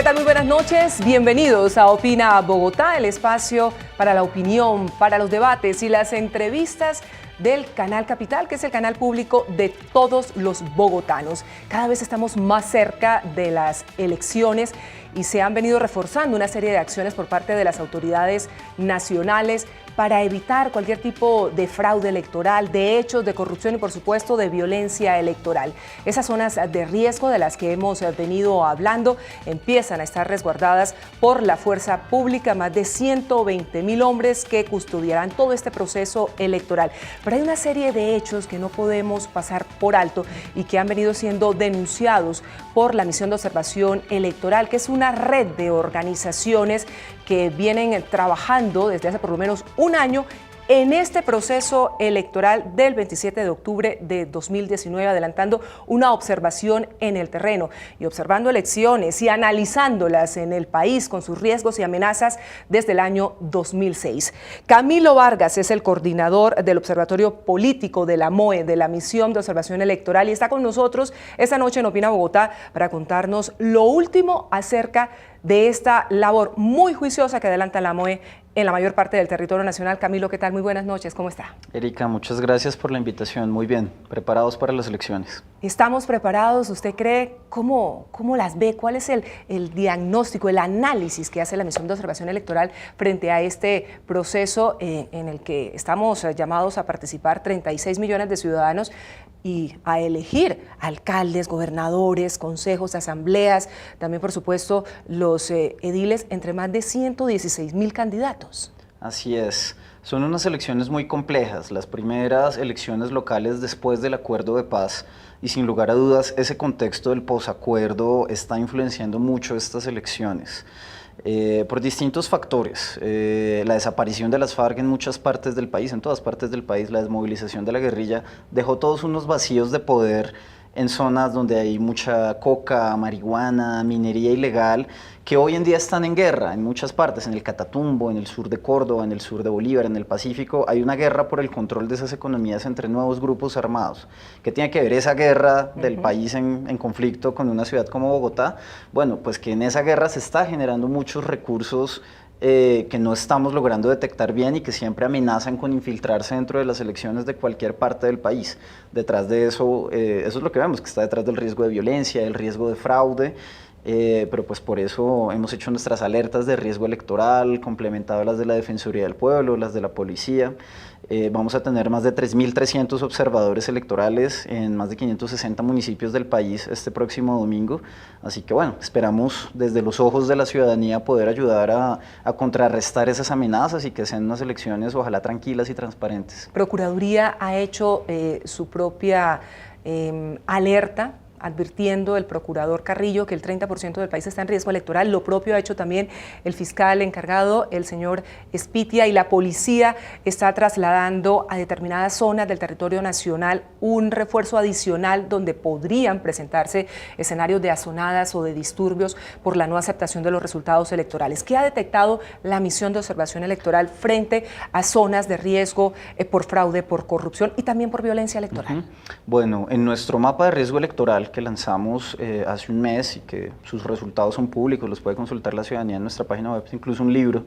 ¿qué tal? Muy buenas noches. Bienvenidos a Opina Bogotá, el espacio para la opinión, para los debates y las entrevistas del Canal Capital, que es el canal público de todos los bogotanos. Cada vez estamos más cerca de las elecciones y se han venido reforzando una serie de acciones por parte de las autoridades nacionales para evitar cualquier tipo de fraude electoral, de hechos de corrupción y, por supuesto, de violencia electoral. Esas zonas de riesgo de las que hemos venido hablando empiezan a estar resguardadas por la fuerza pública, más de 120.000 hombres que custodiarán todo este proceso electoral. Pero hay una serie de hechos que no podemos pasar por alto y que han venido siendo denunciados por la Misión de Observación Electoral, que es una red de organizaciones que vienen trabajando desde hace por lo menos un año en este proceso electoral del 27 de octubre de 2019, adelantando una observación en el terreno y observando elecciones y analizándolas en el país con sus riesgos y amenazas desde el año 2006. Camilo Vargas es el coordinador del Observatorio Político de la MOE, de la Misión de Observación Electoral, y está con nosotros esta noche en Opina Bogotá para contarnos lo último acerca de esta labor muy juiciosa que adelanta la MOE en la mayor parte del territorio nacional. Camilo, ¿qué tal? Muy buenas noches, ¿cómo está? Erika, muchas gracias por la invitación. Muy bien, preparados para las elecciones. ¿Estamos preparados? ¿Usted cree? ¿Cómo las ve? ¿Cuál es el diagnóstico, el análisis que hace la Misión de Observación Electoral frente a este proceso en el que estamos llamados a participar 36 millones de ciudadanos y a elegir alcaldes, gobernadores, consejos, asambleas, también por supuesto los ediles entre más de 116.000 candidatos? Así es. Son unas elecciones muy complejas, las primeras elecciones locales después del acuerdo de paz, y sin lugar a dudas ese contexto del posacuerdo está influenciando mucho estas elecciones. Por distintos factores, la desaparición de las FARC en muchas partes del país, en todas partes del país, la desmovilización de la guerrilla dejó todos unos vacíos de poder en zonas donde hay mucha coca, marihuana, minería ilegal, que hoy en día están en guerra en muchas partes, en el Catatumbo, en el sur de Córdoba, en el sur de Bolívar, en el Pacífico. Hay una guerra por el control de esas economías entre nuevos grupos armados. ¿Qué tiene que ver esa guerra del país en conflicto con una ciudad como Bogotá? Bueno, pues que en esa guerra se está generando muchos recursos que no estamos logrando detectar bien y que siempre amenazan con infiltrarse dentro de las elecciones de cualquier parte del país. Detrás de eso, eso es lo que vemos, que está detrás del riesgo de violencia, del riesgo de fraude, pero pues por eso hemos hecho nuestras alertas de riesgo electoral, complementado las de la Defensoría del Pueblo, las de la Policía. Vamos a tener más de 3.300 observadores electorales en más de 560 municipios del país este próximo domingo, así que bueno, esperamos desde los ojos de la ciudadanía poder ayudar a contrarrestar esas amenazas y que sean unas elecciones ojalá tranquilas y transparentes. Procuraduría ha hecho su propia alerta, advirtiendo el procurador Carrillo que el 30% del país está en riesgo electoral. Lo propio ha hecho también el fiscal encargado, el señor Espitia, y la policía está trasladando a determinadas zonas del territorio nacional un refuerzo adicional donde podrían presentarse escenarios de azonadas o de disturbios por la no aceptación de los resultados electorales. ¿Qué ha detectado la Misión de Observación Electoral frente a zonas de riesgo por fraude, por corrupción y también por violencia electoral? Bueno, en nuestro mapa de riesgo electoral que lanzamos hace un mes y que sus resultados son públicos, los puede consultar la ciudadanía en nuestra página web, incluso un libro.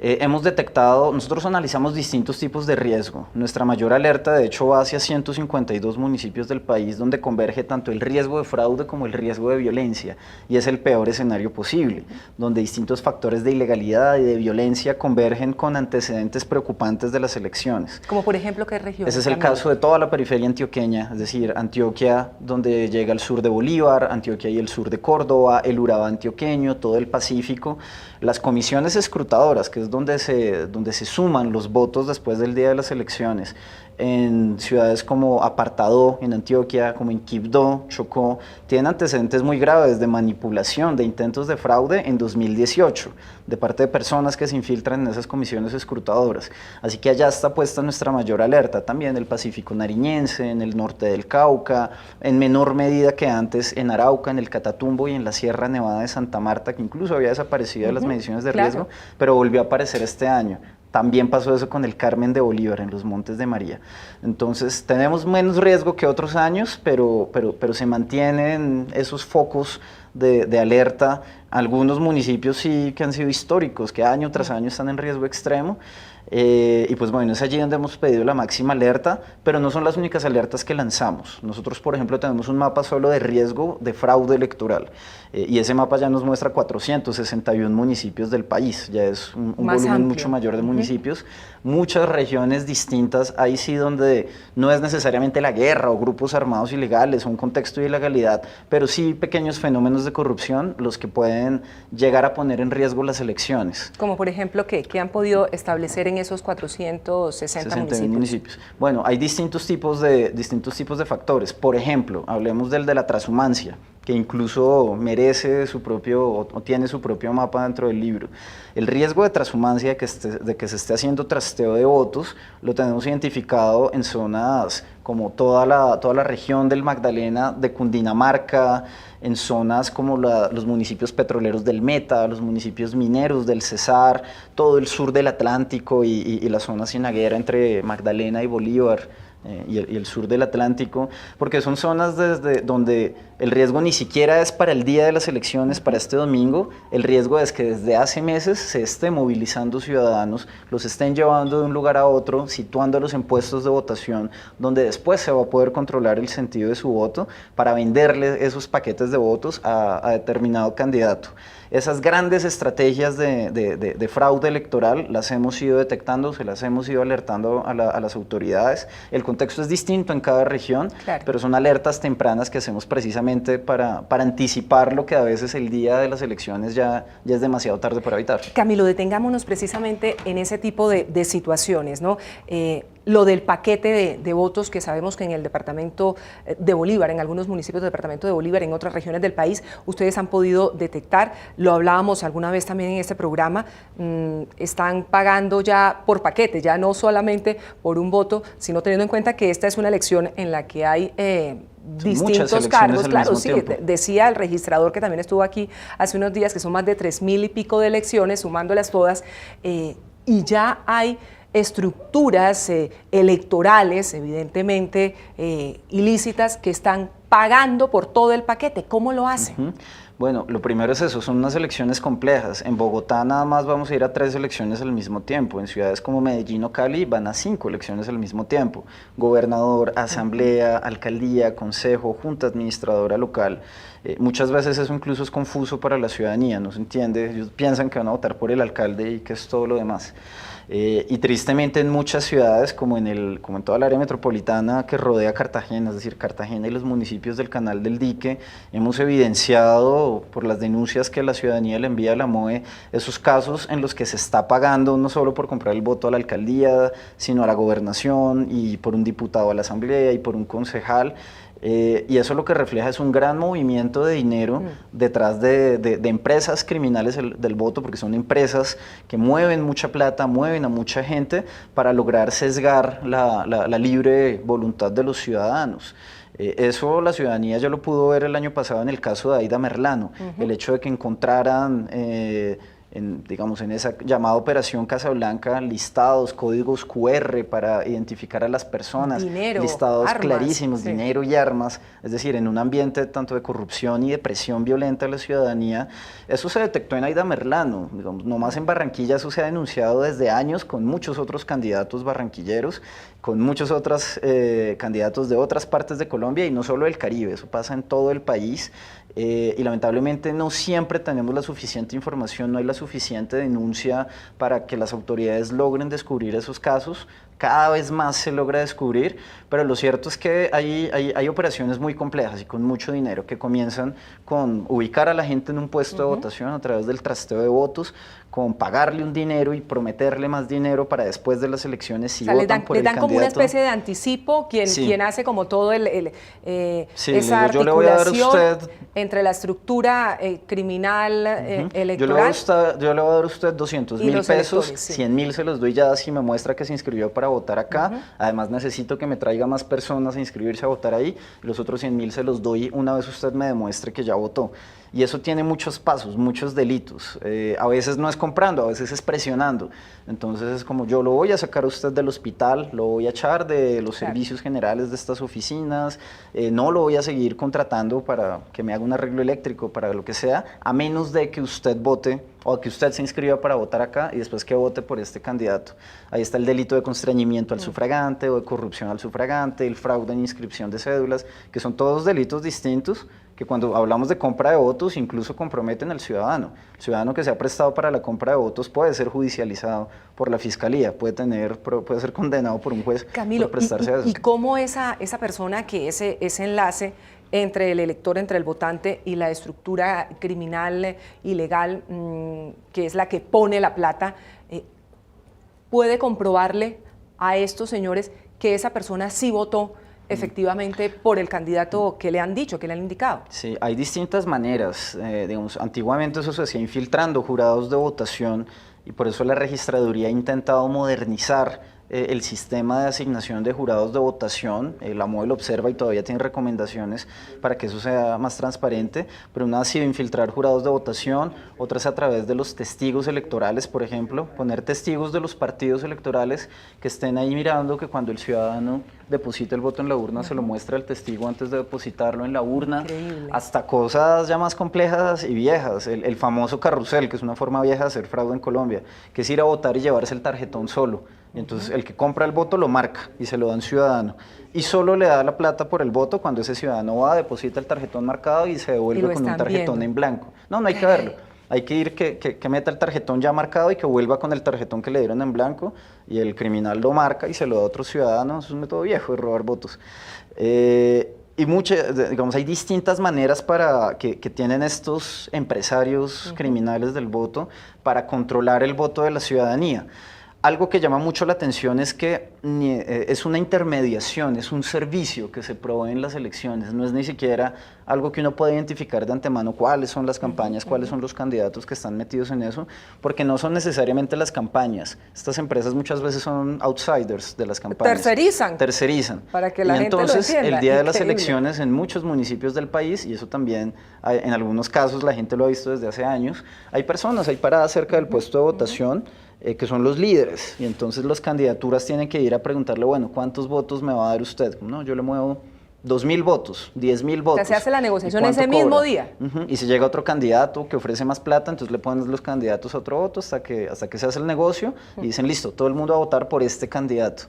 Hemos detectado, nosotros analizamos distintos tipos de riesgo. Nuestra mayor alerta, de hecho, va hacia 152 municipios del país donde converge tanto el riesgo de fraude como el riesgo de violencia, y es el peor escenario posible, donde distintos factores de ilegalidad y de violencia convergen con antecedentes preocupantes de las elecciones. Como por ejemplo, ¿qué región? Ese es el caso de toda la periferia antioqueña, es decir, Antioquia, donde llega el sur de Bolívar, Antioquia y el sur de Córdoba, el Urabá antioqueño, todo el Pacífico. Las comisiones escrutadoras, que es donde se suman los votos después del día de las elecciones, en ciudades como Apartadó, en Antioquia, como en Quibdó, Chocó, tienen antecedentes muy graves de manipulación, de intentos de fraude en 2018, de parte de personas que se infiltran en esas comisiones escrutadoras. Así que allá está puesta nuestra mayor alerta, también el Pacífico nariñense, en el norte del Cauca, en menor medida que antes en Arauca, en el Catatumbo y en la Sierra Nevada de Santa Marta, que incluso había desaparecido de las mediciones de riesgo, pero volvió a aparecer este año. También pasó eso con el Carmen de Bolívar, en los Montes de María. Entonces, tenemos menos riesgo que otros años, pero se mantienen esos focos de alerta. Algunos municipios sí que han sido históricos, que año tras año están en riesgo extremo. Y pues bueno, es allí donde hemos pedido la máxima alerta, pero no son las únicas alertas que lanzamos. Nosotros, por ejemplo, tenemos un mapa solo de riesgo de fraude electoral, y ese mapa ya nos muestra 461 municipios del país, ya es un volumen amplio, mucho mayor de municipios, muchas regiones distintas, ahí sí donde no es necesariamente la guerra o grupos armados ilegales o un contexto de ilegalidad, pero sí pequeños fenómenos de corrupción los que pueden llegar a poner en riesgo las elecciones. Como por ejemplo, ¿qué han podido establecer en esos 460 municipios? Bueno, hay distintos tipos de factores. Por ejemplo, hablemos del de la transhumancia, que incluso merece su propio, o tiene su propio mapa dentro del libro. El riesgo de transhumancia, de que se esté haciendo trasteo de votos, lo tenemos identificado en zonas como toda la región del Magdalena, de Cundinamarca, en zonas como los municipios petroleros del Meta, los municipios mineros del Cesar, todo el sur del Atlántico y la zona cienaguera entre Magdalena y Bolívar. Y el sur del Atlántico, porque son zonas desde donde el riesgo ni siquiera es para el día de las elecciones, para este domingo, el riesgo es que desde hace meses se esté movilizando ciudadanos, los estén llevando de un lugar a otro, situándolos en puestos de votación, donde después se va a poder controlar el sentido de su voto para venderle esos paquetes de votos a determinado candidato. Esas grandes estrategias de fraude electoral las hemos ido detectando, se las hemos ido alertando a las autoridades. El contexto es distinto en cada región, claro, pero son alertas tempranas que hacemos precisamente para anticipar lo que a veces el día de las elecciones ya es demasiado tarde para evitar. Camilo, detengámonos precisamente en ese tipo de situaciones, ¿no? Lo del paquete de votos que sabemos que en el departamento de Bolívar, en algunos municipios del departamento de Bolívar, en otras regiones del país, ustedes han podido detectar, lo hablábamos alguna vez también en este programa, están pagando ya por paquete, ya no solamente por un voto, sino teniendo en cuenta que esta es una elección en la que hay distintos cargos, claro, sí, decía el registrador que también estuvo aquí hace unos días que son más de 3.000 y pico de elecciones, sumándolas todas, y ya hay estructuras electorales, evidentemente ilícitas, que están pagando por todo el paquete. ¿Cómo lo hacen? Bueno, lo primero es eso, son unas elecciones complejas. En Bogotá nada más vamos a ir a 3 elecciones al mismo tiempo. En ciudades como Medellín o Cali van a 5 elecciones al mismo tiempo. Gobernador, asamblea, alcaldía, consejo, junta administradora local. Muchas veces eso incluso es confuso para la ciudadanía, no se entiende. Ellos piensan que van a votar por el alcalde y que es todo lo demás. Y tristemente en muchas ciudades, como en toda el área metropolitana que rodea Cartagena, es decir, Cartagena y los municipios del Canal del Dique, hemos evidenciado por las denuncias que la ciudadanía le envía a la MOE, esos casos en los que se está pagando no solo por comprar el voto a la alcaldía, sino a la gobernación y por un diputado a la asamblea y por un concejal. Y eso lo que refleja es un gran movimiento de dinero detrás de empresas criminales del voto, porque son empresas que mueven mucha plata, mueven a mucha gente para lograr sesgar la libre voluntad de los ciudadanos. Eso la ciudadanía ya lo pudo ver el año pasado en el caso de Aida Merlano, el hecho de que encontraran en esa llamada Operación Casablanca, listados, códigos QR para identificar a las personas, dinero, listados armas, clarísimos, sí, dinero y armas, es decir, en un ambiente tanto de corrupción y de presión violenta a la ciudadanía. Eso se detectó en Aida Merlano, digamos, no más en Barranquilla, eso se ha denunciado desde años con muchos otros candidatos barranquilleros, con muchos otros candidatos de otras partes de Colombia y no solo del Caribe, eso pasa en todo el país. Y lamentablemente no siempre tenemos la suficiente información, no hay la suficiente denuncia para que las autoridades logren descubrir esos casos. Cada vez más se logra descubrir, pero lo cierto es que hay operaciones muy complejas y con mucho dinero que comienzan con ubicar a la gente en un puesto de votación a través del trasteo de votos, con pagarle un dinero y prometerle más dinero para después de las elecciones si votan por el candidato. Le dan como una especie de anticipo, quien hace como todo esa articulación entre la estructura criminal electoral. Yo le voy a dar a usted 200.000 pesos, 100.000 se los doy ya si me muestra que se inscribió para votar acá. Además necesito que me traiga más personas a inscribirse a votar ahí. Los otros 100.000 se los doy una vez usted me demuestre que ya votó. Y eso tiene muchos pasos, muchos delitos. A veces no es comprando, a veces es presionando. Entonces es como yo lo voy a sacar a usted del hospital, lo voy a echar de los servicios generales de estas oficinas, no lo voy a seguir contratando para que me haga un arreglo eléctrico, para lo que sea, a menos de que usted vote o que usted se inscriba para votar acá y después que vote por este candidato. Ahí está el delito de constreñimiento al sufragante o de corrupción al sufragante, el fraude en inscripción de cédulas, que son todos delitos distintos que cuando hablamos de compra de votos incluso comprometen al ciudadano. El ciudadano que se ha prestado para la compra de votos puede ser judicializado por la fiscalía, puede ser condenado por un juez Camilo, por prestarse a eso. ¿Y cómo esa persona que ese enlace entre el elector, entre el votante y la estructura criminal ilegal, que es la que pone la plata, puede comprobarle a estos señores que esa persona sí votó efectivamente por el candidato que le han dicho, que le han indicado? Sí, hay distintas maneras. Digamos, antiguamente eso se hacía infiltrando jurados de votación y por eso la registraduría ha intentado modernizar el sistema de asignación de jurados de votación. La MOE observa y todavía tiene recomendaciones para que eso sea más transparente, pero una ha sido infiltrar jurados de votación, otras a través de los testigos electorales, por ejemplo, poner testigos de los partidos electorales que estén ahí mirando que cuando el ciudadano deposita el voto en la urna se lo muestra al testigo antes de depositarlo en la urna. Increíble. Hasta cosas ya más complejas y viejas, el famoso carrusel, que es una forma vieja de hacer fraude en Colombia, que es ir a votar y llevarse el tarjetón solo. Y entonces el que compra el voto lo marca y se lo da a un ciudadano y solo le da la plata por el voto cuando ese ciudadano va, deposita el tarjetón marcado y se devuelve con un tarjetón en blanco. No hay que verlo. Hay que ir que meta el tarjetón ya marcado y que vuelva con el tarjetón que le dieron en blanco y el criminal lo marca y se lo da a otro ciudadano. Es un método viejo de robar votos. Y digamos, hay distintas maneras que tienen estos empresarios criminales del voto para controlar el voto de la ciudadanía. Algo que llama mucho la atención es que es una intermediación, es un servicio que se provee en las elecciones, no es ni siquiera algo que uno pueda identificar de antemano cuáles son las campañas, cuáles son los candidatos que están metidos en eso, porque no son necesariamente las campañas. Estas empresas muchas veces son outsiders de las campañas. Tercerizan. Para que la gente lo entienda. Entonces, el día de las elecciones en muchos municipios del país, y eso también en algunos casos la gente lo ha visto desde hace años, hay paradas cerca del puesto de votación, que son los líderes, y entonces las candidaturas tienen que ir a preguntarle, bueno, ¿cuántos votos me va a dar usted? No, yo le muevo 2.000 votos, 10.000 votos. O sea, se hace la negociación ese mismo día. Y si llega otro candidato que ofrece más plata, entonces le ponen los candidatos a otro voto hasta que se hace el negocio y dicen, listo, todo el mundo va a votar por este candidato.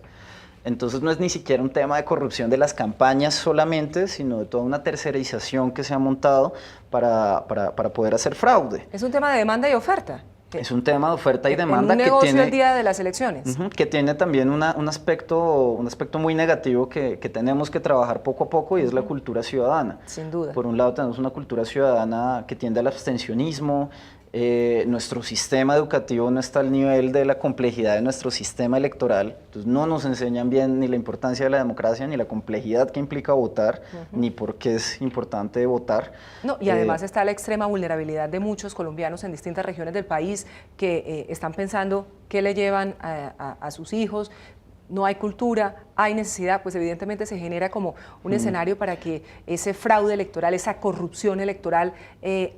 Entonces no es ni siquiera un tema de corrupción de las campañas solamente, sino de toda una tercerización que se ha montado para poder hacer fraude. Es un tema de demanda y oferta. Es un tema de oferta y demanda un negocio que tiene el día de las elecciones. Que tiene también un aspecto muy negativo que tenemos que trabajar poco a poco y es la cultura ciudadana. Sin duda. Por un lado tenemos una cultura ciudadana que tiende al abstencionismo. Nuestro sistema educativo no está al nivel de la complejidad de nuestro sistema electoral, entonces no nos enseñan bien ni la importancia de la democracia, ni la complejidad que implica votar, ni por qué es importante votar. No, y además está la extrema vulnerabilidad de muchos colombianos en distintas regiones del país que están pensando qué le llevan a sus hijos. No hay cultura, hay necesidad, pues evidentemente se genera como un escenario para que ese fraude electoral, esa corrupción electoral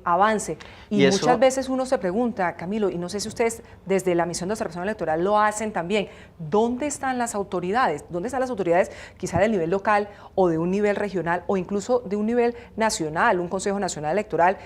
avance. Y muchas veces uno se pregunta, Camilo, y no sé si ustedes desde la misión de observación electoral lo hacen también, ¿dónde están las autoridades? ¿Dónde están las autoridades quizá del nivel local o de un nivel regional o incluso de un nivel nacional, un Consejo Nacional Electoral,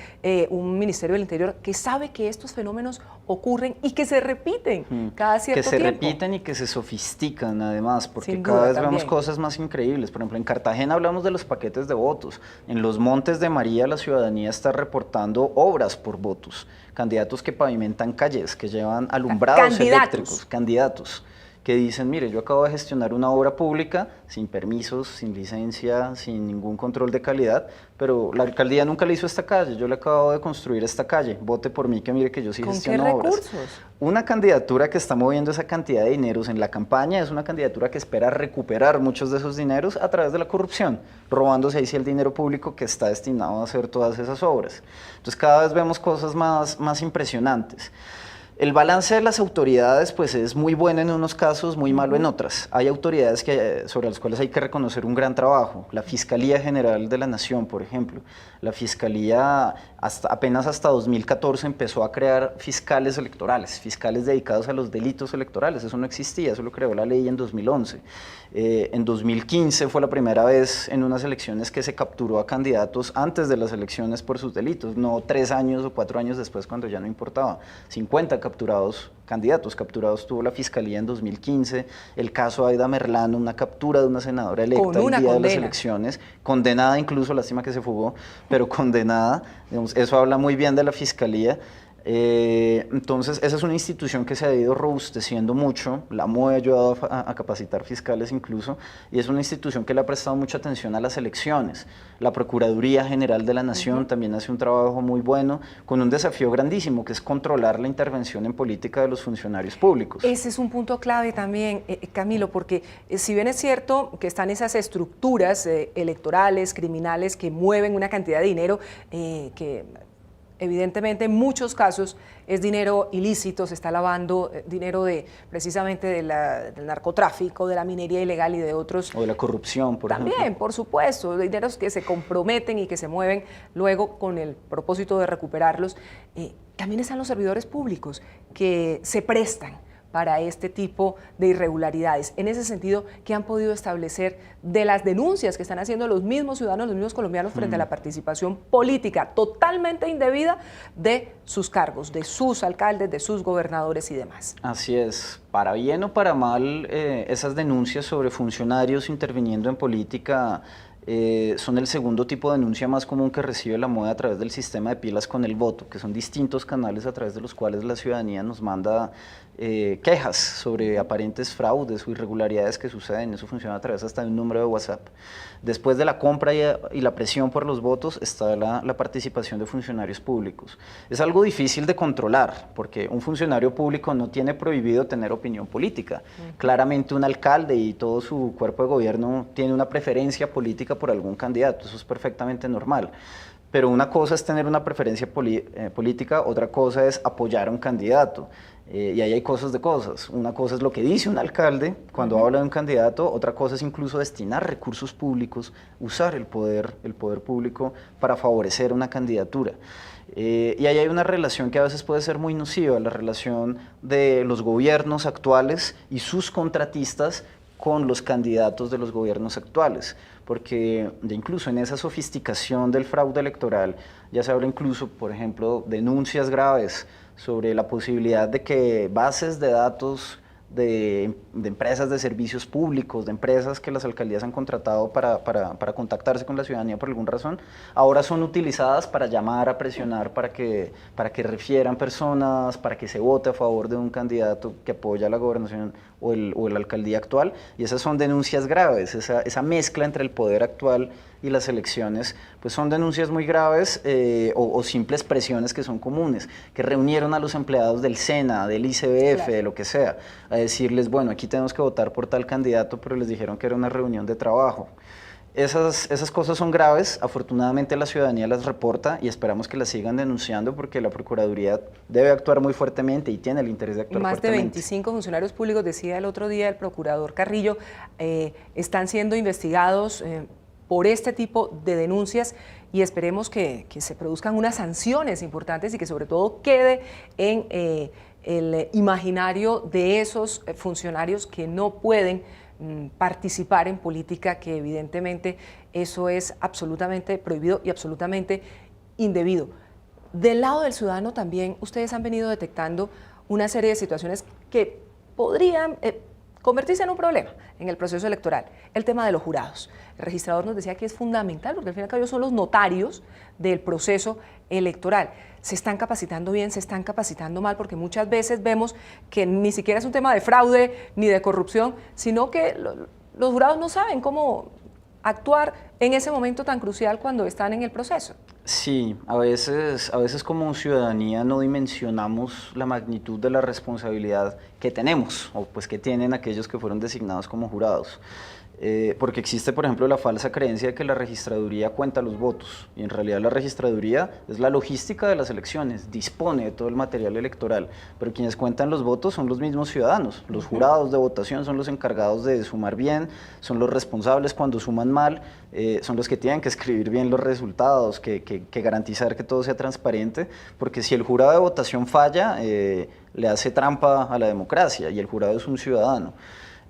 un Ministerio del Interior, que sabe que estos fenómenos ocurren y que se repiten cada cierto tiempo? Que se repiten y que se sofistican además, porque cada vez vemos cosas más increíbles. Por ejemplo, en Cartagena hablamos de los paquetes de votos. En los Montes de María la ciudadanía está reportando obras por votos. Candidatos que pavimentan calles, que llevan alumbrados eléctricos. Candidatos que dicen, mire, yo acabo de gestionar una obra pública sin permisos, sin licencia, sin ningún control de calidad, pero la alcaldía nunca le hizo esta calle, yo le acabo de construir esta calle, vote por mí que mire que yo sí gestiono obras. ¿Con qué recursos? Una candidatura que está moviendo esa cantidad de dineros en la campaña es una candidatura que espera recuperar muchos de esos dineros a través de la corrupción, robándose ahí sí el dinero público que está destinado a hacer todas esas obras. Entonces cada vez vemos cosas más impresionantes. El balance de las autoridades pues es muy bueno en unos casos, muy malo en otras. Hay autoridades sobre las cuales hay que reconocer un gran trabajo. La Fiscalía General de la Nación, por ejemplo. La Fiscalía apenas hasta 2014 empezó a crear fiscales electorales, fiscales dedicados a los delitos electorales. Eso no existía, eso lo creó la ley en 2011. En 2015 fue la primera vez en unas elecciones que se capturó a candidatos antes de las elecciones por sus delitos, no 3 años o 4 años después cuando ya no importaba. 50 candidatos capturados tuvo la fiscalía en 2015. El caso Aida Merlano, una captura de una senadora electa el día de las elecciones, condenada incluso, lástima que se fugó, pero condenada. Digamos, eso habla muy bien de la fiscalía. Entonces, esa es una institución que se ha ido robusteciendo mucho. La MOE ha ayudado a capacitar fiscales incluso, y es una institución que le ha prestado mucha atención a las elecciones. La Procuraduría General de la Nación también hace un trabajo muy bueno, con un desafío grandísimo, que es controlar la intervención en política de los funcionarios públicos. Ese es un punto clave también, Camilo, porque si bien es cierto que están esas estructuras electorales, criminales, que mueven una cantidad de dinero que evidentemente en muchos casos es dinero ilícito, se está lavando dinero precisamente del narcotráfico, de la minería ilegal y de otros. O de la corrupción, por ejemplo. También, por supuesto, dineros que se comprometen y que se mueven luego con el propósito de recuperarlos. También están los servidores públicos que se prestan para este tipo de irregularidades. En ese sentido, ¿qué han podido establecer de las denuncias que están haciendo los mismos ciudadanos, los mismos colombianos frente a la participación política totalmente indebida de sus cargos, de sus alcaldes, de sus gobernadores y demás? Así es. Para bien o para mal, esas denuncias sobre funcionarios interviniendo en política son el segundo tipo de denuncia más común que recibe la MOE a través del sistema de pilas con el voto, que son distintos canales a través de los cuales la ciudadanía nos manda quejas sobre aparentes fraudes o irregularidades que suceden. Eso funciona a través hasta de un número de WhatsApp. Después de la compra y la presión por los votos está la participación de funcionarios públicos. Es algo difícil de controlar, porque un funcionario público no tiene prohibido tener opinión política. Claramente un alcalde y todo su cuerpo de gobierno tiene una preferencia política por algún candidato, eso es perfectamente normal. Pero una cosa es tener una preferencia política, otra cosa es apoyar a un candidato. Y ahí hay cosas de cosas. Una cosa es lo que dice un alcalde cuando habla de un candidato, otra cosa es incluso destinar recursos públicos, usar el poder público para favorecer una candidatura. Y ahí hay una relación que a veces puede ser muy nociva, la relación de los gobiernos actuales y sus contratistas con los candidatos de los gobiernos actuales, porque incluso en esa sofisticación del fraude electoral ya se habla incluso, por ejemplo, denuncias graves sobre la posibilidad de que bases de datos de empresas de servicios públicos, de empresas que las alcaldías han contratado para contactarse con la ciudadanía por alguna razón, ahora son utilizadas para llamar a presionar para que refieran personas, para que se vote a favor de un candidato que apoya la gobernación o la alcaldía actual, y esas son denuncias graves. Esa mezcla entre el poder actual y las elecciones, pues son denuncias muy graves o simples presiones que son comunes, que reunieron a los empleados del SENA, del ICBF, claro, de lo que sea, a decirles, bueno, aquí tenemos que votar por tal candidato, pero les dijeron que era una reunión de trabajo. Esas cosas son graves, afortunadamente la ciudadanía las reporta y esperamos que las sigan denunciando porque la Procuraduría debe actuar muy fuertemente y tiene el interés de actuar fuertemente. Más de 25 funcionarios públicos, decía el otro día el procurador Carrillo, están siendo investigados por este tipo de denuncias y esperemos que se produzcan unas sanciones importantes y que sobre todo quede en el imaginario de esos funcionarios que no pueden participar en política, que evidentemente eso es absolutamente prohibido y absolutamente indebido. Del lado del ciudadano también ustedes han venido detectando una serie de situaciones que podrían convertirse en un problema en el proceso electoral. El tema de los jurados. El registrador nos decía que es fundamental porque al fin y al cabo son los notarios del proceso electoral. ¿Se están capacitando bien, se están capacitando mal? Porque muchas veces vemos que ni siquiera es un tema de fraude ni de corrupción, sino que los jurados no saben cómo actuar en ese momento tan crucial cuando están en el proceso. Sí, a veces como ciudadanía no dimensionamos la magnitud de la responsabilidad que tenemos, o pues que tienen aquellos que fueron designados como jurados. porque existe, por ejemplo, la falsa creencia de que la registraduría cuenta los votos, y en realidad la registraduría es la logística de las elecciones, dispone de todo el material electoral, pero quienes cuentan los votos son los mismos ciudadanos, los jurados de votación son los encargados de sumar bien, son los responsables cuando suman mal, son los que tienen que escribir bien los resultados, que garantizar que todo sea transparente, porque si el jurado de votación falla, le hace trampa a la democracia, y el jurado es un ciudadano.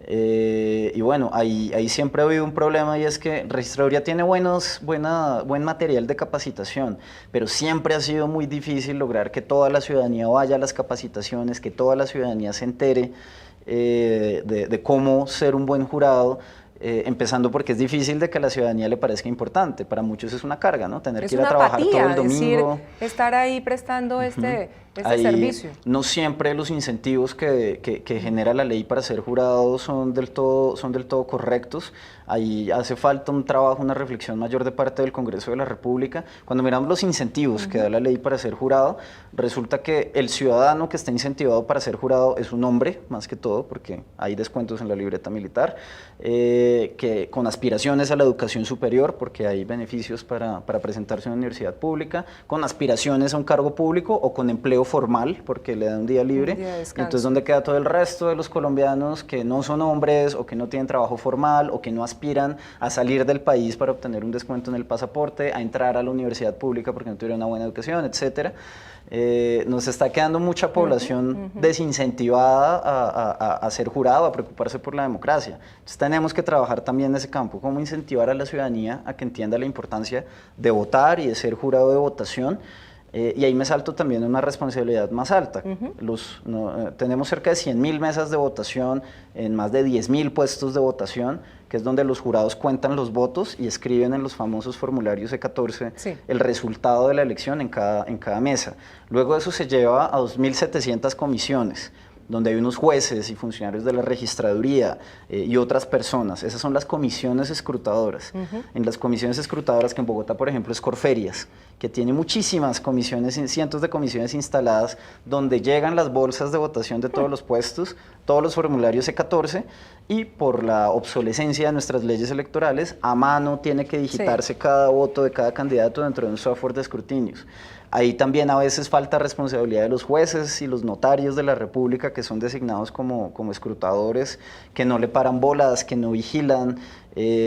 Y bueno, ahí siempre ha habido un problema, y es que Registraduría tiene buen material de capacitación, pero siempre ha sido muy difícil lograr que toda la ciudadanía vaya a las capacitaciones, que toda la ciudadanía se entere de cómo ser un buen jurado. Empezando porque es difícil de que a la ciudadanía le parezca importante. Para muchos es una carga, ¿no? Tener que ir a trabajar todo el domingo. Decir, estar ahí prestando este Ahí, servicio. no siempre los incentivos que genera la ley para ser jurado son del todo correctos. Ahí hace falta un trabajo, una reflexión mayor de parte del Congreso de la República. Cuando miramos los incentivos que da la ley para ser jurado, resulta que el ciudadano que está incentivado para ser jurado es un hombre, más que todo, porque hay descuentos en la libreta militar, que con aspiraciones a la educación superior, porque hay beneficios para presentarse a una universidad pública, con aspiraciones a un cargo público o con empleo formal, porque le da un día libre. Entonces, ¿dónde queda todo el resto de los colombianos que no son hombres o que no tienen trabajo formal o que no aspiran a salir del país para obtener un descuento en el pasaporte, a entrar a la universidad pública porque no tuvieron una buena educación, etcétera? Nos está quedando mucha población desincentivada a ser jurado, a preocuparse por la democracia. Entonces tenemos que trabajar también en ese campo, cómo incentivar a la ciudadanía a que entienda la importancia de votar y de ser jurado de votación. Y ahí me salto también una responsabilidad más alta. Tenemos cerca de 100.000 mesas de votación en más de 10.000 puestos de votación, que es donde los jurados cuentan los votos y escriben en los famosos formularios E14 el resultado de la elección en cada mesa. Luego eso se lleva a 2.700 comisiones, donde hay unos jueces y funcionarios de la registraduría y otras personas. Esas son las comisiones escrutadoras. En las comisiones escrutadoras, que en Bogotá, por ejemplo, es Corferias, que tiene muchísimas comisiones, cientos de comisiones instaladas, donde llegan las bolsas de votación de todos los puestos, todos los formularios E14, y por la obsolescencia de nuestras leyes electorales, a mano tiene que digitarse cada voto de cada candidato dentro de un software de escrutinios. Ahí también a veces falta responsabilidad de los jueces y los notarios de la República, que son designados como escrutadores, que no le paran bolas, que no vigilan.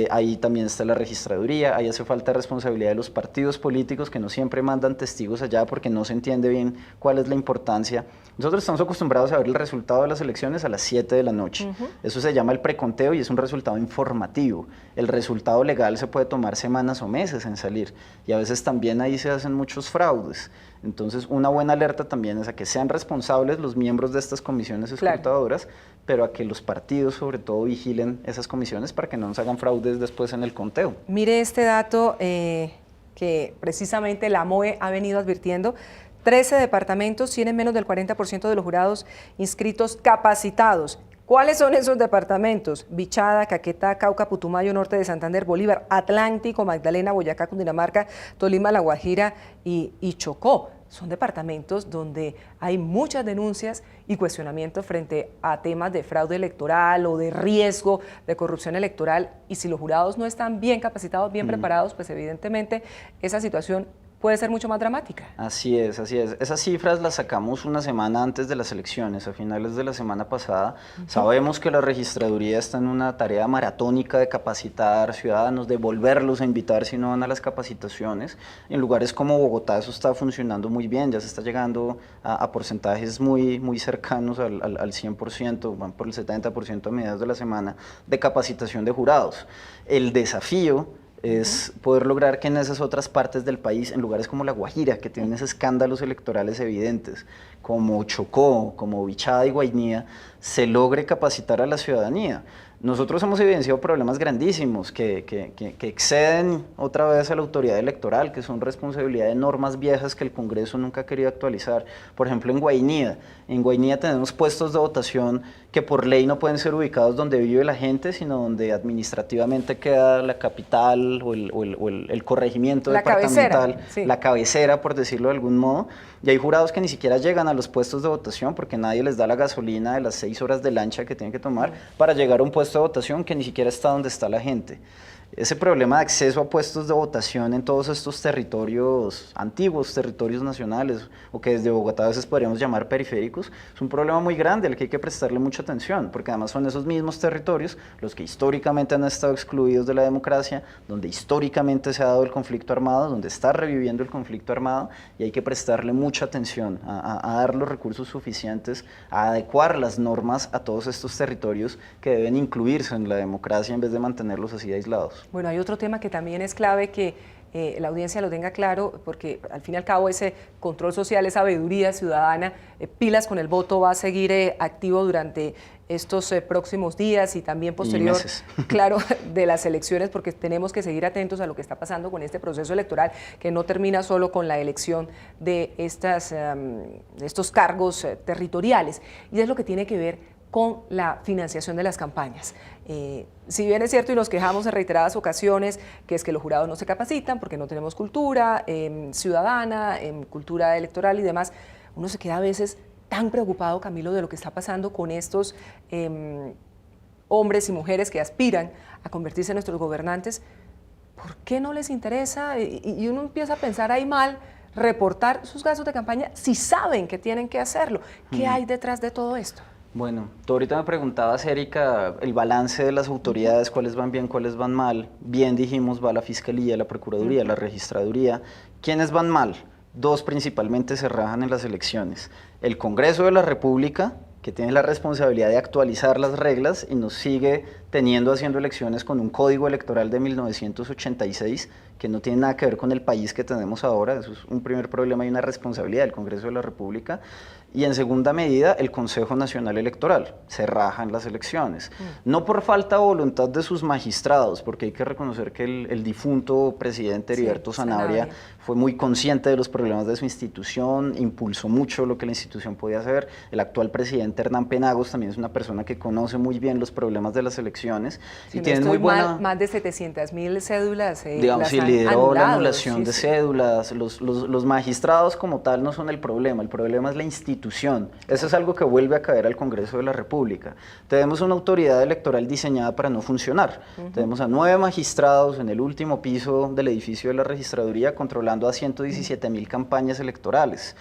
Ahí también está la registraduría. Ahí hace falta responsabilidad de los partidos políticos, que no siempre mandan testigos allá porque no se entiende bien cuál es la importancia. Nosotros estamos acostumbrados a ver el resultado de las elecciones a las 7 de la noche. Eso se llama el preconteo y es un resultado informativo. El resultado legal se puede tomar semanas o meses en salir, y a veces también ahí se hacen muchos fraudes. Entonces, una buena alerta también es a que sean responsables los miembros de estas comisiones escrutadoras, pero a que los partidos sobre todo vigilen esas comisiones para que no nos hagan fraudes después en el conteo. Mire este dato que precisamente la MOE ha venido advirtiendo. 13 departamentos tienen menos del 40% de los jurados inscritos capacitados. ¿Cuáles son esos departamentos? Vichada, Caquetá, Cauca, Putumayo, Norte de Santander, Bolívar, Atlántico, Magdalena, Boyacá, Cundinamarca, Tolima, La Guajira y Chocó. Son departamentos donde hay muchas denuncias y cuestionamientos frente a temas de fraude electoral o de riesgo de corrupción electoral, y si los jurados no están bien capacitados, bien preparados, pues evidentemente esa situación puede ser mucho más dramática. Así es, así es. Esas cifras las sacamos una semana antes de las elecciones, a finales de la semana pasada. Sabemos que la registraduría está en una tarea maratónica de capacitar ciudadanos, de volverlos a invitar si no van a las capacitaciones. En lugares como Bogotá eso está funcionando muy bien, ya se está llegando a porcentajes muy cercanos al 100%, van por el 70% a mediados de la semana de capacitación de jurados. El desafío es poder lograr que en esas otras partes del país, en lugares como La Guajira, que tienen esos escándalos electorales evidentes, como Chocó, como Vichada y Guainía, se logre capacitar a la ciudadanía. Nosotros hemos evidenciado problemas grandísimos que exceden otra vez a la autoridad electoral, que son responsabilidad de normas viejas que el Congreso nunca ha querido actualizar. Por ejemplo, en Guainía tenemos puestos de votación que por ley no pueden ser ubicados donde vive la gente, sino donde administrativamente queda la capital o el corregimiento departamental, la cabecera, por decirlo de algún modo. Y hay jurados que ni siquiera llegan a los puestos de votación porque nadie les da la gasolina de las 6 horas de lancha que tienen que tomar para llegar a un puesto puesto de votación que ni siquiera está donde está la gente. Ese problema de acceso a puestos de votación en todos estos territorios antiguos, territorios nacionales, o que desde Bogotá a veces podríamos llamar periféricos, es un problema muy grande al que hay que prestarle mucha atención, porque además son esos mismos territorios los que históricamente han estado excluidos de la democracia, donde históricamente se ha dado el conflicto armado, donde está reviviendo el conflicto armado, y hay que prestarle mucha atención a dar los recursos suficientes, a adecuar las normas a todos estos territorios que deben incluirse en la democracia en vez de mantenerlos así aislados. Bueno, hay otro tema que también es clave que la audiencia lo tenga claro, porque al fin y al cabo ese control social, esa sabiduría ciudadana, pilas con el voto, va a seguir activo durante estos próximos días y también posterior, claro, de las elecciones, porque tenemos que seguir atentos a lo que está pasando con este proceso electoral, que no termina solo con la elección de estos cargos territoriales, y es lo que tiene que ver con la financiación de las campañas. Si bien es cierto y nos quejamos en reiteradas ocasiones que es que los jurados no se capacitan porque no tenemos cultura ciudadana, cultura electoral y demás, uno se queda a veces tan preocupado, Camilo, de lo que está pasando con estos hombres y mujeres que aspiran a convertirse en nuestros gobernantes. ¿Por qué no les interesa? Y uno empieza a pensar ahí mal, reportar sus gastos de campaña si saben que tienen que hacerlo. ¿Qué hay detrás de todo esto? Bueno, tú ahorita me preguntabas, Erika, el balance de las autoridades, cuáles van bien, cuáles van mal. Bien dijimos, va la Fiscalía, la Procuraduría, la Registraduría. ¿Quiénes van mal? Dos principalmente se rajan en las elecciones. El Congreso de la República, que tiene la responsabilidad de actualizar las reglas y nos sigue haciendo elecciones con un código electoral de 1986 que no tiene nada que ver con el país que tenemos ahora. Eso es un primer problema y una responsabilidad del Congreso de la República. Y en segunda medida, el Consejo Nacional Electoral se raja en las elecciones. No por falta de voluntad de sus magistrados, porque hay que reconocer que el difunto presidente Heriberto Zanabria fue muy consciente de los problemas de su institución, impulsó mucho lo que la institución podía hacer. El actual presidente Hernán Penagos también es una persona que conoce muy bien los problemas de las elecciones. Si y tiene muy buena... Más de 700.000 cédulas. Digamos, sí, lideró la anulación de cédulas. Los magistrados como tal no son el problema es la institución. Eso es algo que vuelve a caer al Congreso de la República. Tenemos una autoridad electoral diseñada para no funcionar. Tenemos a 9 magistrados en el último piso del edificio de la Registraduría controlando a 117.000 campañas electorales.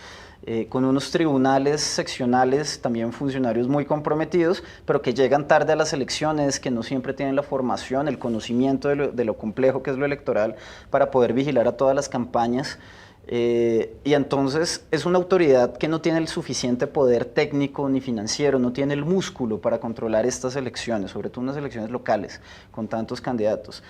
Con unos tribunales seccionales, también funcionarios muy comprometidos, pero que llegan tarde a las elecciones, que no siempre tienen la formación, el conocimiento de lo complejo que es lo electoral para poder vigilar a todas las campañas. Y entonces es una autoridad que no tiene el suficiente poder técnico ni financiero, no tiene el músculo para controlar estas elecciones, sobre todo unas elecciones locales con tantos candidatos.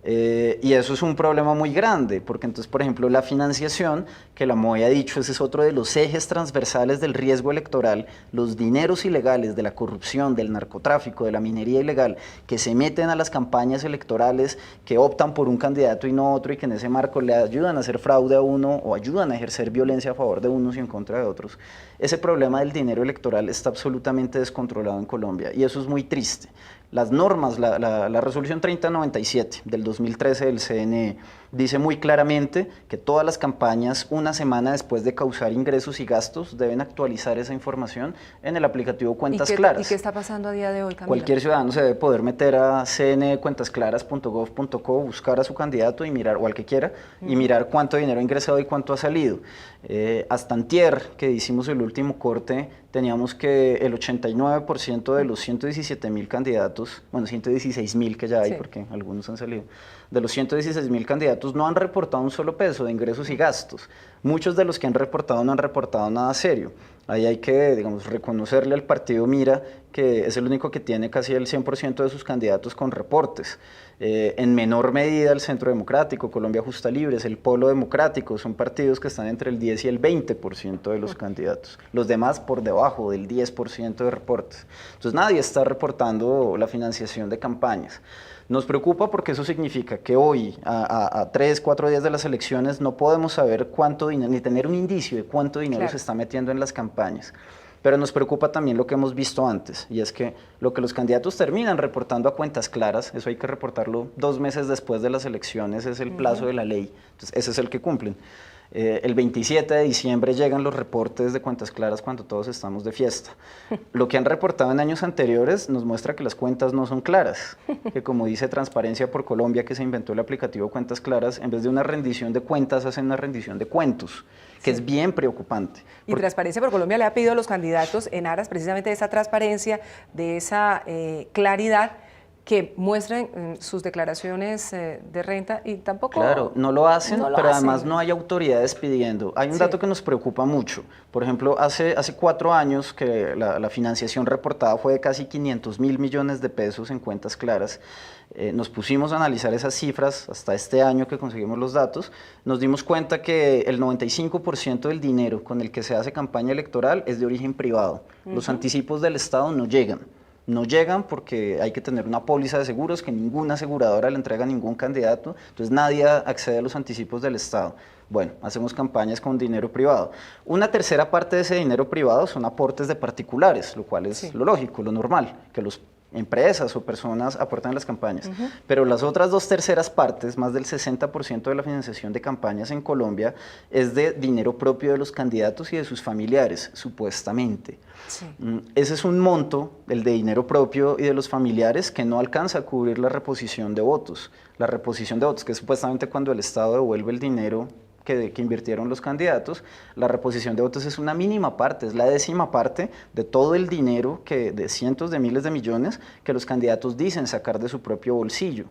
Y eso es un problema muy grande, porque entonces, por ejemplo, la financiación, que la MOE ha dicho, ese es otro de los ejes transversales del riesgo electoral, los dineros ilegales de la corrupción, del narcotráfico, de la minería ilegal, que se meten a las campañas electorales, que optan por un candidato y no otro, y que en ese marco le ayudan a hacer fraude a uno o ayudan a ejercer violencia a favor de unos y en contra de otros. Ese problema del dinero electoral está absolutamente descontrolado en Colombia, y eso es muy triste. Las normas, la resolución 3097 del 2013 del CNE dice muy claramente que todas las campañas, una semana después de causar ingresos y gastos, deben actualizar esa información en el aplicativo Cuentas Claras. ¿Y qué está pasando a día de hoy, Camila? Cualquier ciudadano se debe poder meter a cnecuentasclaras.gov.co, buscar a su candidato y mirar, o al que quiera, y mirar cuánto dinero ha ingresado y cuánto ha salido. Hasta antier, que hicimos el último corte, teníamos que el 89% de los 117.000 candidatos, bueno, 116.000 que ya hay, porque algunos han salido, de los 116.000 candidatos no han reportado un solo peso de ingresos y gastos. Muchos de los que han reportado no han reportado nada serio. Ahí hay que, digamos, reconocerle al partido Mira, que es el único que tiene casi el 100% de sus candidatos con reportes. En menor medida el Centro Democrático, Colombia Justa Libres, el Polo Democrático, son partidos que están entre el 10 y el 20% de los candidatos. Los demás por debajo del 10% de reportes. Entonces nadie está reportando la financiación de campañas. Nos preocupa porque eso significa que hoy, a 3, 4 días de las elecciones, no podemos saber cuánto dinero, ni tener un indicio de cuánto dinero se está metiendo en las campañas. Pero nos preocupa también lo que hemos visto antes, y es que lo que los candidatos terminan reportando a Cuentas Claras, eso hay que reportarlo 2 meses después de las elecciones, es el plazo de la ley, entonces ese es el que cumplen. El 27 de diciembre llegan los reportes de cuentas claras cuando todos estamos de fiesta. Lo que han reportado en años anteriores nos muestra que las cuentas no son claras, que como dice Transparencia por Colombia, que se inventó el aplicativo Cuentas Claras, en vez de una rendición de cuentas hacen una rendición de cuentos, que es bien preocupante. Y Transparencia por Colombia le ha pedido a los candidatos en aras precisamente de esa transparencia, de esa claridad, que muestren sus declaraciones de renta y tampoco... Claro, no lo hacen, pero además no hay autoridades pidiendo. Hay un dato que nos preocupa mucho. Por ejemplo, hace 4 años que la financiación reportada fue de casi 500.000 millones de pesos en cuentas claras. Nos pusimos a analizar esas cifras hasta este año que conseguimos los datos. Nos dimos cuenta que el 95% del dinero con el que se hace campaña electoral es de origen privado. Los anticipos del Estado no llegan. No llegan porque hay que tener una póliza de seguros que ninguna aseguradora le entrega a ningún candidato, entonces nadie accede a los anticipos del Estado. Bueno, hacemos campañas con dinero privado. Una tercera parte de ese dinero privado son aportes de particulares, lo cual es lo lógico, lo normal, que los empresas o personas aportan en las campañas. Pero las otras 2/3 partes, más del 60% de la financiación de campañas en Colombia, es de dinero propio de los candidatos y de sus familiares, supuestamente. Sí. Ese es un monto, el de dinero propio y de los familiares, que no alcanza a cubrir la reposición de votos. La reposición de votos, que es supuestamente cuando el Estado devuelve el dinero que invirtieron los candidatos. La reposición de votos es una mínima parte, es la 10ª parte de todo el dinero, de cientos de miles de millones, que los candidatos dicen sacar de su propio bolsillo.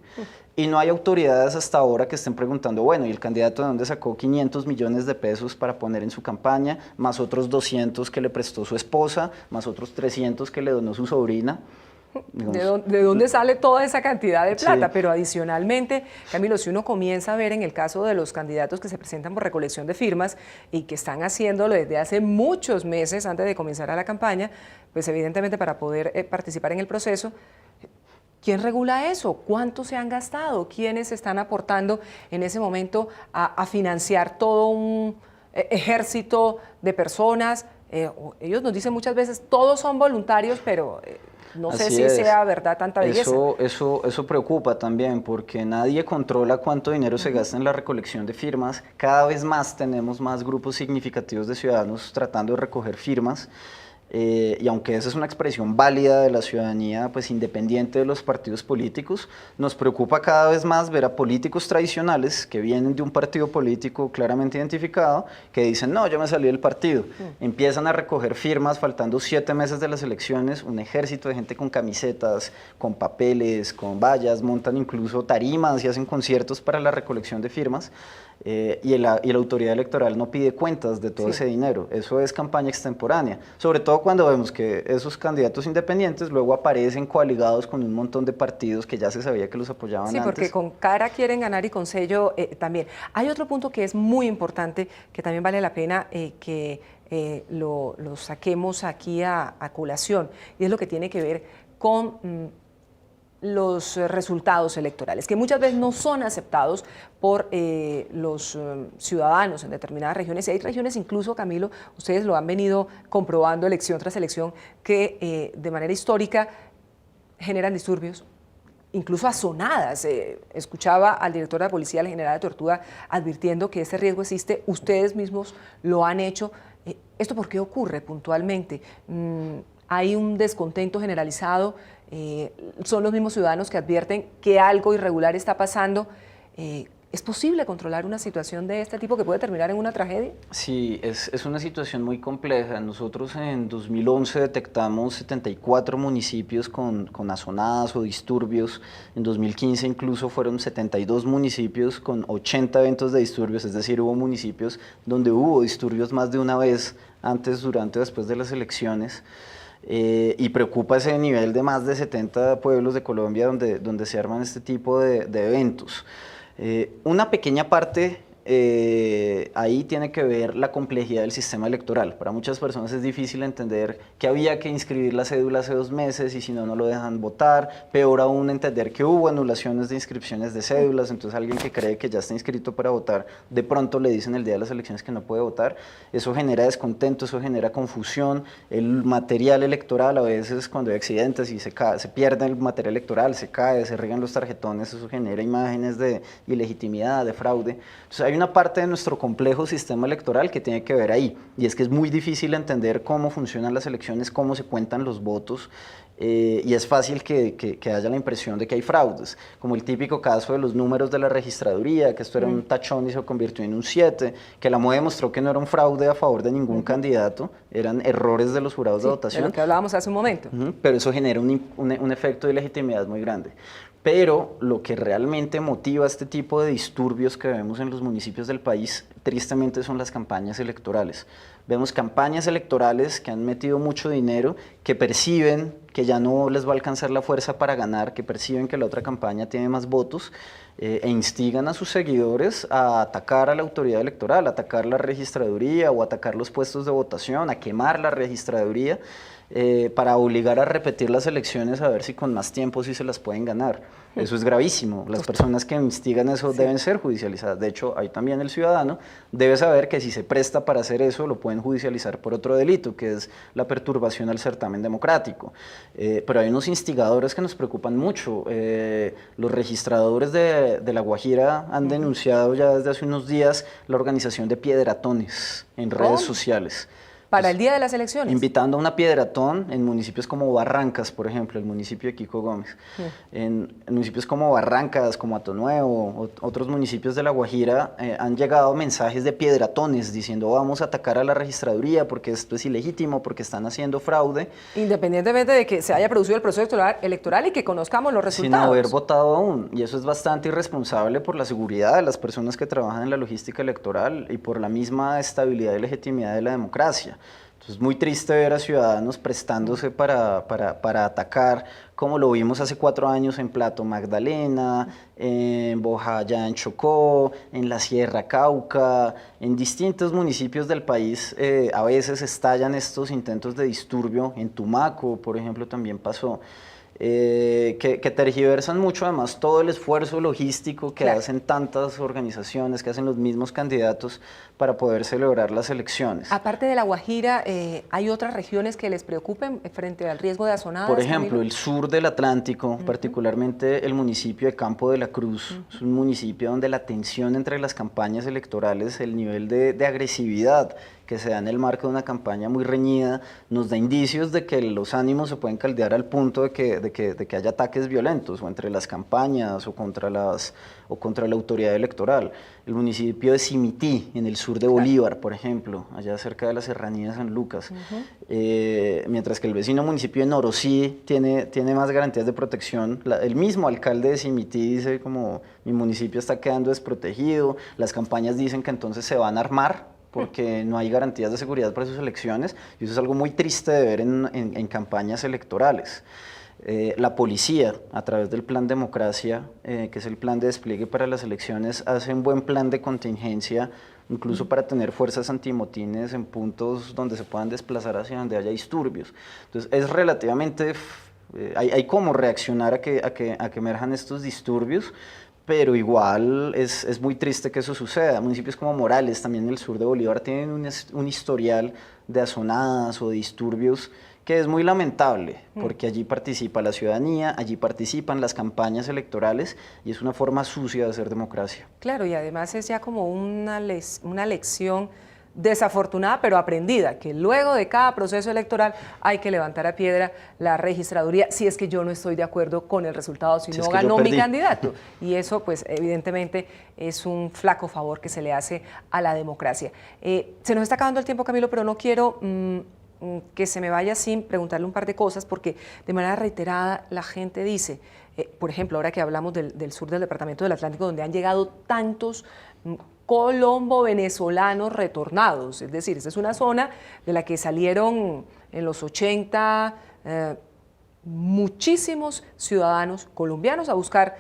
Y no hay autoridades hasta ahora que estén preguntando, bueno, ¿y el candidato de dónde sacó 500 millones de pesos para poner en su campaña, más otros 200 que le prestó su esposa, más otros 300 que le donó su sobrina? ¿De dónde sale toda esa cantidad de plata? Sí. Pero adicionalmente, Camilo, si uno comienza a ver en el caso de los candidatos que se presentan por recolección de firmas y que están haciéndolo desde hace muchos meses antes de comenzar a la campaña, pues evidentemente para poder participar en el proceso, ¿quién regula eso? ¿Cuánto se han gastado? ¿Quiénes están aportando en ese momento a financiar todo un ejército de personas? Ellos nos dicen muchas veces, todos son voluntarios, pero... no sé si sea verdad tanta belleza. Eso preocupa también, porque nadie controla cuánto dinero se gasta en la recolección de firmas. Cada vez más tenemos más grupos significativos de ciudadanos tratando de recoger firmas. Y aunque esa es una expresión válida de la ciudadanía, pues independiente de los partidos políticos, nos preocupa cada vez más ver a políticos tradicionales que vienen de un partido político claramente identificado, que dicen, no, yo me salí del partido. Empiezan a recoger firmas faltando 7 meses de las elecciones, un ejército de gente con camisetas, con papeles, con vallas, montan incluso tarimas y hacen conciertos para la recolección de firmas. Y la autoridad electoral no pide cuentas de todo ese dinero. Eso es campaña extemporánea, sobre todo cuando vemos que esos candidatos independientes luego aparecen coaligados con un montón de partidos que ya se sabía que los apoyaban antes. Sí, porque con cara quieren ganar y con sello también. Hay otro punto que es muy importante, que también vale la pena que lo saquemos aquí a colación, y es lo que tiene que ver con los resultados electorales, que muchas veces no son aceptados por los ciudadanos en determinadas regiones. Y hay regiones incluso, Camilo, ustedes lo han venido comprobando elección tras elección, que de manera histórica generan disturbios, incluso azonadas. Escuchaba al director de la policía, el general de Tortuga, advirtiendo que ese riesgo existe. Ustedes mismos lo han hecho. ¿Esto por qué ocurre puntualmente? Hay un descontento generalizado. Son los mismos ciudadanos que advierten que algo irregular está pasando. ¿Es posible controlar una situación de este tipo que puede terminar en una tragedia? Sí, es una situación muy compleja. Nosotros en 2011 detectamos 74 municipios con azonadas o disturbios. En 2015 incluso fueron 72 municipios con 80 eventos de disturbios, es decir, hubo municipios donde hubo disturbios más de una vez, antes, durante o después de las elecciones. Y preocupa ese nivel de más de 70 pueblos de Colombia donde se arman este tipo de eventos. Una pequeña parte ahí tiene que ver la complejidad del sistema electoral. Para muchas personas es difícil entender que había que inscribir la cédula hace 2 meses y si no, no lo dejan votar. Peor aún entender que hubo anulaciones de inscripciones de cédulas, entonces alguien que cree que ya está inscrito para votar, de pronto le dicen el día de las elecciones que no puede votar. Eso genera descontento, eso genera confusión. El material electoral, a veces cuando hay accidentes y se pierde el material electoral, se cae, se riegan los tarjetones, eso genera imágenes de ilegitimidad, de fraude. Entonces hay una parte de nuestro complejo sistema electoral que tiene que ver ahí, y es que es muy difícil entender cómo funcionan las elecciones, cómo se cuentan los votos, y es fácil que haya la impresión de que hay fraudes, como el típico caso de los números de la registraduría, que esto era un tachón y se convirtió en un 7, que la MOE demostró que no era un fraude a favor de ningún candidato, eran errores de los jurados de votación. De lo que hablábamos hace un momento. Pero eso genera un efecto de legitimidad muy grande. Pero lo que realmente motiva este tipo de disturbios que vemos en los municipios del país, tristemente, son las campañas electorales. Vemos campañas electorales que han metido mucho dinero, que perciben que ya no les va a alcanzar la fuerza para ganar, que perciben que la otra campaña tiene más votos, e instigan a sus seguidores a atacar a la autoridad electoral, a atacar la registraduría o atacar los puestos de votación, a quemar la registraduría, para obligar a repetir las elecciones a ver si con más tiempo sí se las pueden ganar. Eso es gravísimo. Las personas que instigan eso deben ser judicializadas. De hecho, ahí también el ciudadano debe saber que si se presta para hacer eso, lo pueden judicializar por otro delito, que es la perturbación al certamen democrático. Pero hay unos instigadores que nos preocupan mucho. Los registradores de La Guajira han denunciado ya desde hace unos días la organización de piedratones en redes sociales. Para el día de las elecciones. Invitando a una piedratón en municipios como Barrancas, por ejemplo, el municipio de Kiko Gómez. En municipios como Barrancas, como Atonuevo, otros municipios de La Guajira, han llegado mensajes de piedratones diciendo vamos a atacar a la registraduría porque esto es ilegítimo, porque están haciendo fraude. Independientemente de que se haya producido el proceso electoral y que conozcamos los resultados. Sin haber votado aún. Y eso es bastante irresponsable por la seguridad de las personas que trabajan en la logística electoral y por la misma estabilidad y legitimidad de la democracia. Entonces es muy triste ver a ciudadanos prestándose para atacar, como lo vimos hace 4 años en Plato Magdalena, en Bojayá, en Chocó, en la Sierra Cauca, en distintos municipios del país. A veces estallan estos intentos de disturbio, en Tumaco, por ejemplo, también pasó. Que tergiversan mucho además todo el esfuerzo logístico que hacen tantas organizaciones, que hacen los mismos candidatos para poder celebrar las elecciones. Aparte de La Guajira, ¿hay otras regiones que les preocupen frente al riesgo de azonadas? Por ejemplo, el sur del Atlántico, particularmente el municipio de Campo de la Cruz, es un municipio donde la tensión entre las campañas electorales, el nivel de agresividad que se da en el marco de una campaña muy reñida, nos da indicios de que los ánimos se pueden caldear al punto de que haya ataques violentos, o entre las campañas, o contra la autoridad electoral. El municipio de Simití, en el sur de Bolívar, por ejemplo, allá cerca de la serranía de San Lucas, mientras que el vecino municipio de Norosí tiene más garantías de protección. El mismo alcalde de Simití dice como mi municipio está quedando desprotegido, las campañas dicen que entonces se van a armar, porque no hay garantías de seguridad para sus elecciones, y eso es algo muy triste de ver en campañas electorales. La policía, a través del Plan Democracia, que es el plan de despliegue para las elecciones, hace un buen plan de contingencia, incluso para tener fuerzas antimotines en puntos donde se puedan desplazar hacia donde haya disturbios. Entonces es relativamente, hay cómo reaccionar a que emerjan estos disturbios, pero igual es muy triste que eso suceda. Municipios como Morales, también en el sur de Bolívar, tienen un historial de azonadas o de disturbios que es muy lamentable, porque allí participa la ciudadanía, allí participan las campañas electorales y es una forma sucia de hacer democracia. Claro, y además es ya como una lección desafortunada pero aprendida, que luego de cada proceso electoral hay que levantar a piedra la registraduría si es que yo no estoy de acuerdo con el resultado, si no ganó mi candidato. Y eso pues evidentemente es un flaco favor que se le hace a la democracia. Se nos está acabando el tiempo, Camilo, pero no quiero que se me vaya sin preguntarle un par de cosas, porque de manera reiterada la gente dice, por ejemplo, ahora que hablamos del sur del departamento del Atlántico, donde han llegado tantos colombo-venezolanos retornados, es decir, esta es una zona de la que salieron en los 80 muchísimos ciudadanos colombianos a buscar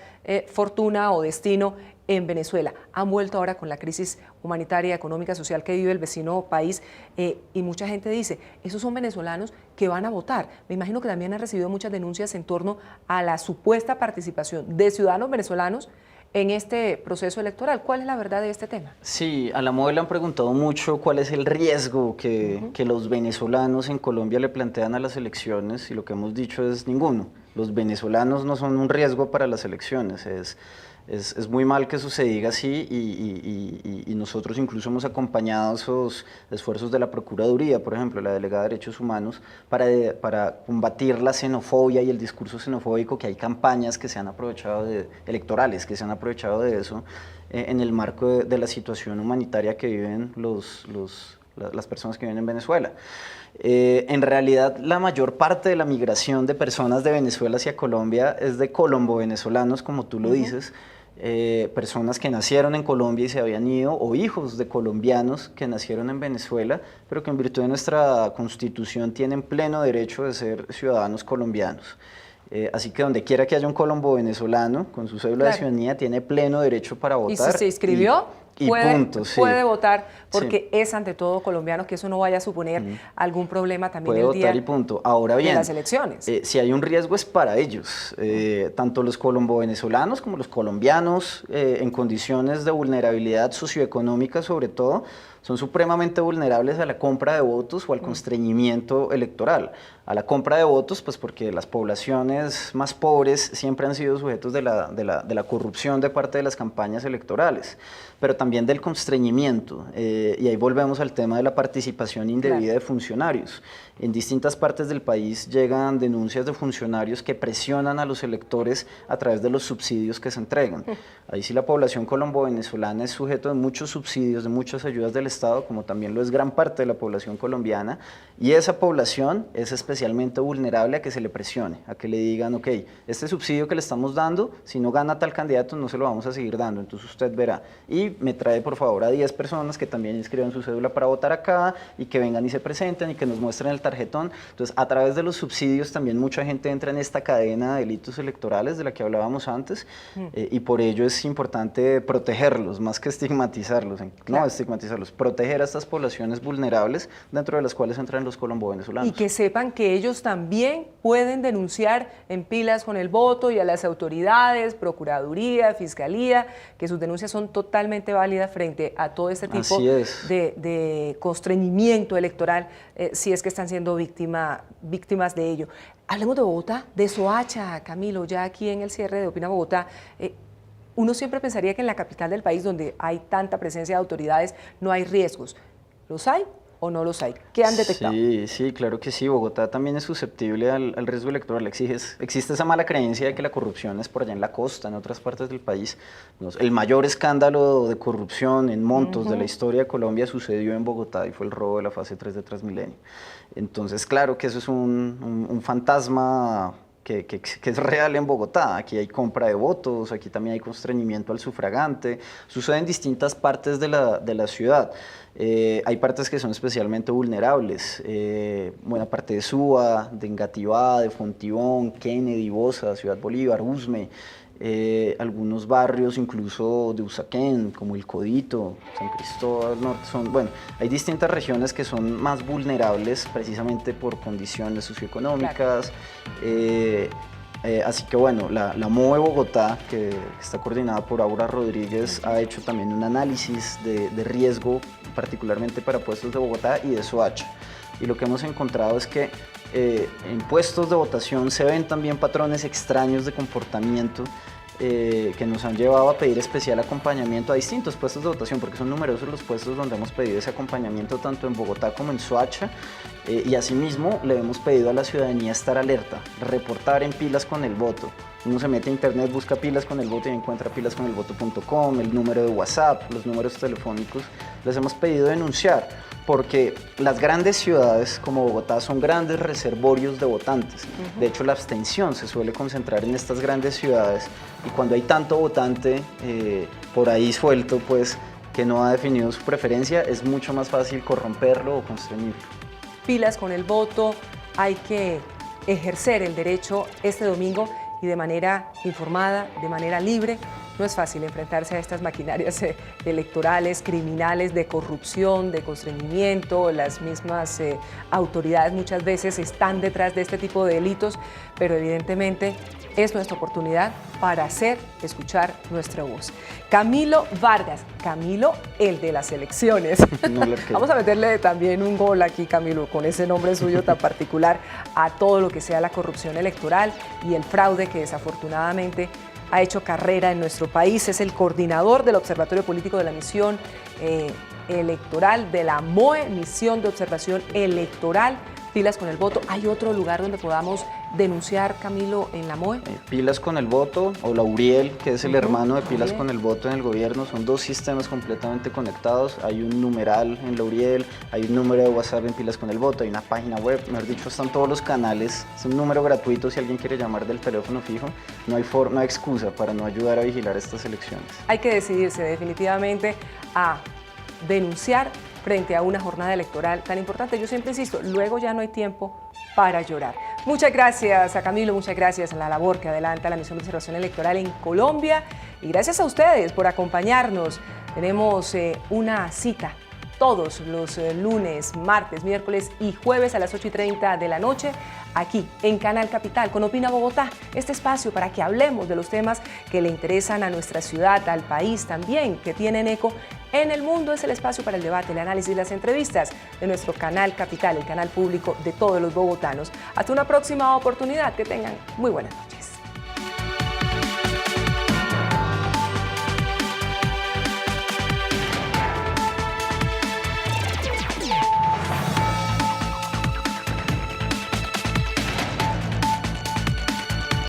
fortuna o destino en Venezuela. Han vuelto ahora con la crisis humanitaria, económica, social que vive el vecino país, y mucha gente dice, esos son venezolanos que van a votar. Me imagino que también han recibido muchas denuncias en torno a la supuesta participación de ciudadanos venezolanos en este proceso electoral. ¿Cuál es la verdad de este tema? Sí, a la MOE le han preguntado mucho cuál es el riesgo que los venezolanos en Colombia le plantean a las elecciones, y lo que hemos dicho es ninguno. Los venezolanos no son un riesgo para las elecciones, Es muy mal que eso se diga así y nosotros incluso hemos acompañado esos esfuerzos de la Procuraduría, por ejemplo, la Delegada de Derechos Humanos, para combatir la xenofobia y el discurso xenofóbico, que hay campañas que se han aprovechado electorales, que se han aprovechado de eso en el marco de la situación humanitaria que viven las personas que viven en Venezuela. En realidad, la mayor parte de la migración de personas de Venezuela hacia Colombia es de colombo-venezolanos, como tú lo dices, personas que nacieron en Colombia y se habían ido, o hijos de colombianos que nacieron en Venezuela, pero que en virtud de nuestra Constitución tienen pleno derecho de ser ciudadanos colombianos. Así que donde quiera que haya un colombo venezolano con su cédula de ciudadanía, tiene pleno derecho para votar. ¿Y si se inscribió? Y punto, sí. Puede votar porque es ante todo colombiano, que eso no vaya a suponer algún problema también puede el votar día y punto. Ahora bien, de las elecciones. Si hay un riesgo es para ellos, tanto los colombo-venezolanos como los colombianos en condiciones de vulnerabilidad socioeconómica sobre todo, son supremamente vulnerables a la compra de votos o al constreñimiento electoral. A la compra de votos, pues porque las poblaciones más pobres siempre han sido sujetos de la corrupción de parte de las campañas electorales, pero también del constreñimiento. Y ahí volvemos al tema de la participación indebida de funcionarios. En distintas partes del país llegan denuncias de funcionarios que presionan a los electores a través de los subsidios que se entregan. Ahí sí la población colombo-venezolana es sujeto de muchos subsidios, de muchas ayudas del Estado, como también lo es gran parte de la población colombiana, y esa población es especialmente vulnerable a que se le presione, a que le digan, ok, este subsidio que le estamos dando, si no gana tal candidato, no se lo vamos a seguir dando, entonces usted verá. Y me trae por favor a 10 personas que también inscriban su cédula para votar acá, y que vengan y se presenten, y que nos muestren el tarjetón. Entonces, a través de los subsidios también mucha gente entra en esta cadena de delitos electorales de la que hablábamos antes, y por ello es importante protegerlos, más que estigmatizarlos, no estigmatizarlos, proteger a estas poblaciones vulnerables, dentro de las cuales entran los colombo-venezolanos. Y que sepan que ellos también pueden denunciar en Pilas con el Voto y a las autoridades, Procuraduría, Fiscalía, que sus denuncias son totalmente válidas frente a todo este tipo de constreñimiento electoral, si es que están siendo víctimas de ello. Hablemos de Bogotá, de Soacha, Camilo, ya aquí en el cierre de Opina Bogotá. Uno siempre pensaría que en la capital del país, donde hay tanta presencia de autoridades, no hay riesgos. ¿Los hay o no los hay? ¿Qué han detectado? Sí, claro que sí. Bogotá también es susceptible al riesgo electoral. Existe esa mala creencia de que la corrupción es por allá en la costa, en otras partes del país. El mayor escándalo de corrupción en montos de la historia de Colombia sucedió en Bogotá y fue el robo de la fase 3 de Transmilenio. Entonces, claro que eso es un fantasma que es real en Bogotá. Aquí hay compra de votos, aquí también hay constreñimiento al sufragante, sucede en distintas partes de la ciudad. Hay partes que son especialmente vulnerables, buena parte de Suba, de Engativá, de Fontibón, Kennedy, Bosa, Ciudad Bolívar, Usme, algunos barrios incluso de Usaquén, como El Codito, San Cristóbal Norte, bueno, hay distintas regiones que son más vulnerables precisamente por condiciones socioeconómicas. Así que bueno, la MOVE Bogotá, que está coordinada por Aura Rodríguez, ha hecho también un análisis de riesgo, particularmente para puestos de Bogotá y de Soacha. Y lo que hemos encontrado es que en puestos de votación se ven también patrones extraños de comportamiento que nos han llevado a pedir especial acompañamiento a distintos puestos de votación, porque son numerosos los puestos donde hemos pedido ese acompañamiento tanto en Bogotá como en Soacha, y asimismo le hemos pedido a la ciudadanía estar alerta, reportar en Pilas con el Voto. Uno se mete a internet, busca Pilas con el Voto y encuentra pilasconelvoto.com, el número de WhatsApp, los números telefónicos. Les hemos pedido denunciar, porque las grandes ciudades como Bogotá son grandes reservorios de votantes. De hecho, la abstención se suele concentrar en estas grandes ciudades, y cuando hay tanto votante por ahí suelto, pues, que no ha definido su preferencia, es mucho más fácil corromperlo o constreñirlo. Pilas con el Voto, hay que ejercer el derecho este domingo y de manera informada, de manera libre. No es fácil enfrentarse a estas maquinarias electorales, criminales, de corrupción, de constreñimiento. Las mismas autoridades muchas veces están detrás de este tipo de delitos, pero evidentemente es nuestra oportunidad para hacer escuchar nuestra voz. Camilo Vargas, Camilo, el de las elecciones. Vamos a meterle también un gol aquí, Camilo, con ese nombre suyo tan particular, a todo lo que sea la corrupción electoral y el fraude que desafortunadamente ha hecho carrera en nuestro país, es el coordinador del Observatorio Político de la Misión Electoral, de la MOE, Misión de Observación Electoral. Pilas con el Voto. ¿Hay otro lugar donde podamos denunciar, Camilo, en la MOE? Pilas con el Voto o la Uriel, que es el hermano de Pilas Uriel. con el Voto en el gobierno. Son dos sistemas completamente conectados. Hay un numeral en la Uriel, hay un número de WhatsApp en Pilas con el Voto, hay una página web. Mejor dicho, están todos los canales. Es un número gratuito si alguien quiere llamar del teléfono fijo. No hay excusa para no ayudar a vigilar estas elecciones. Hay que decidirse definitivamente a denunciar frente a una jornada electoral tan importante. Yo siempre insisto, luego ya no hay tiempo para llorar. Muchas gracias a Camilo, muchas gracias a la labor que adelanta la Misión de Observación Electoral en Colombia y gracias a ustedes por acompañarnos. Tenemos una cita todos los lunes, martes, miércoles y jueves a las 8:30 de la noche aquí en Canal Capital con Opina Bogotá, este espacio para que hablemos de los temas que le interesan a nuestra ciudad, al país también, que tienen eco en el mundo. Es el espacio para el debate, el análisis y las entrevistas de nuestro Canal Capital, el canal público de todos los bogotanos. Hasta una próxima oportunidad, que tengan muy buenas noches.